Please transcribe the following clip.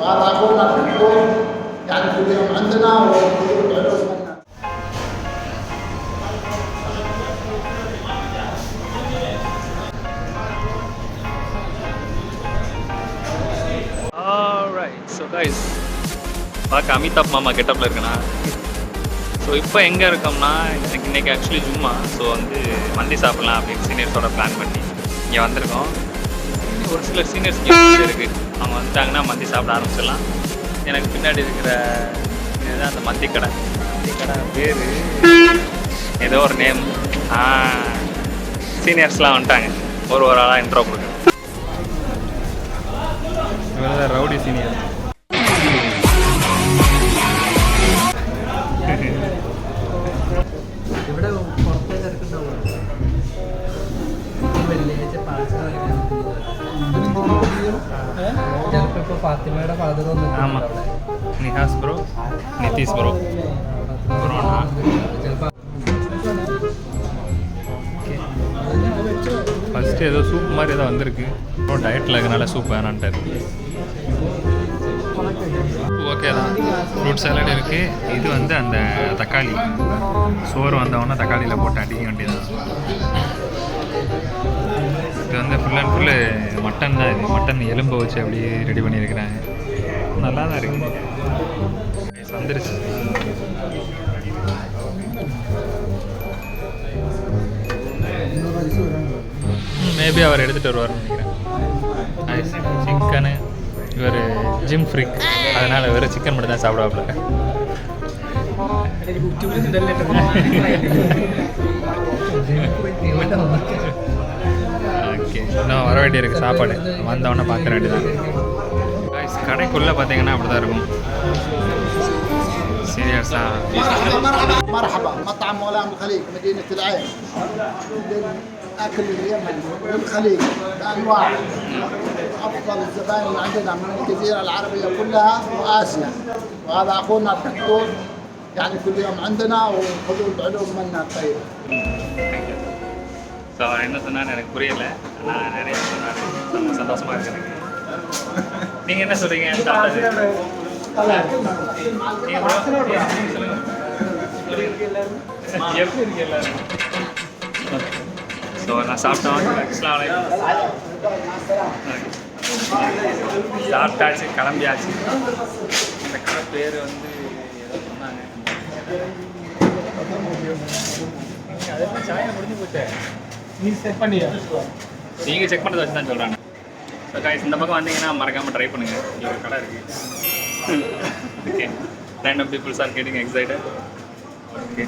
وهذا أخونا الدكتور يعني كل يوم عندنا وحضور العلوم منا. Alright, so guys, பார்க்க அமிதாப் மாமா கெட்டப்பில் இருக்குண்ணா. ஸோ இப்போ எங்கே இருக்கோம்னா இன்னைக்கு ஆக்சுவலி ஜும்மா. ஸோ வந்து மந்தி சாப்பிட்லாம் அப்படின்னு சீனியர்ஸோட பிளான் பண்ணி இங்கே வந்திருக்கோம். ஒரு சில சீனியர்ஸ் இங்கே இருக்குது, அவங்க வந்துட்டாங்கன்னா மந்தி சாப்பிட ஆரம்பிச்சிடலாம். எனக்கு பின்னாடி இருக்கிற இதுதான் அந்த மந்தி கடை பேர் ஏதோ ஒரு நேம். சீனியர்ஸ்லாம் வந்துட்டாங்க, ஒரு ஆளாக இன்ட்ரோ கொடுங்க. இவர்தான் ரவுடி சீனியர். ഫാത്തിമയുടെ ഫാദർ ആമാ, Nihas bro, Nitish bro. First ஏதோ சூப் மாதிரி ஏதோ வந்திருக்கு. அப்புறம் டயட்டில் இருக்கனால சூப் வேணான்ட்டார். ஓகே தான், ஃப்ரூட் சாலட் இருக்குது. இது வந்து அந்த தக்காளி சோறு வந்தவொன்னே தக்காளியில் போட்டு அடிக்க வேண்டியதான். இது வந்து ஃபுல் அண்ட் ஃபுல்லு மட்டன் தான். இது மட்டன் எலும்பை வச்சு அப்படியே ரெடி பண்ணியிருக்கிறாங்க. நல்லா தான் இருக்குது. வந்துருச்சு. மேபி அவர் எடுத்துகிட்டு வருவார்னு நினைக்கிறேன். சிக்கனு, இவர் ஜிம் ஃப்ரீக், அதனால் வெறும் சிக்கன் மட்டும் தான் சாப்பிடுவாப்புல. ஓகே, இன்னும் வர வேண்டிய இருக்குது சாப்பாடு. வந்தவொடனே பார்க்க வேண்டியதான். கடைக்குள்ளே பார்த்தீங்கன்னா அப்படி தான் இருக்கும். سيريسا. مرحبا، مطعم غلام الخليج مدينة العين للأكل اليمني والخليج بأنواع. أفضل الزبائن اللي عندنا من الجزيرة العربية كلها وآسيا. وهذا أخونا الدكتور يعني كل يوم عندنا وحضور العلوم منا الطيبة. ஸோ அவர் என்ன சொன்னான்னு எனக்கு புரியல. நான் நிறைய சொன்னார், ரொம்ப சந்தோஷமாக இருக்கு எனக்கு. நீங்கள் என்ன சொல்கிறீங்க? எப்படி இருக்கு எல்லாரும்? ஸோ நான் சாப்பிட்டாச்சு, கிளம்பியாச்சு. இந்த கடை பேர் வந்து ஏதோ சொன்னாங்க. அதெல்லாம் சாயம் முடிஞ்சு போச்சு. நீங்கள் செக் பண்ணுறதை வச்சு தான் சொல்கிறாங்க. ஸோ காய்ஸ், இந்த பக்கம் வந்தீங்கன்னா மறக்காமல் ட்ரை பண்ணுங்கள். இங்கே ஒரு கடை இருக்குது. Okay, random people are getting excited. Okay.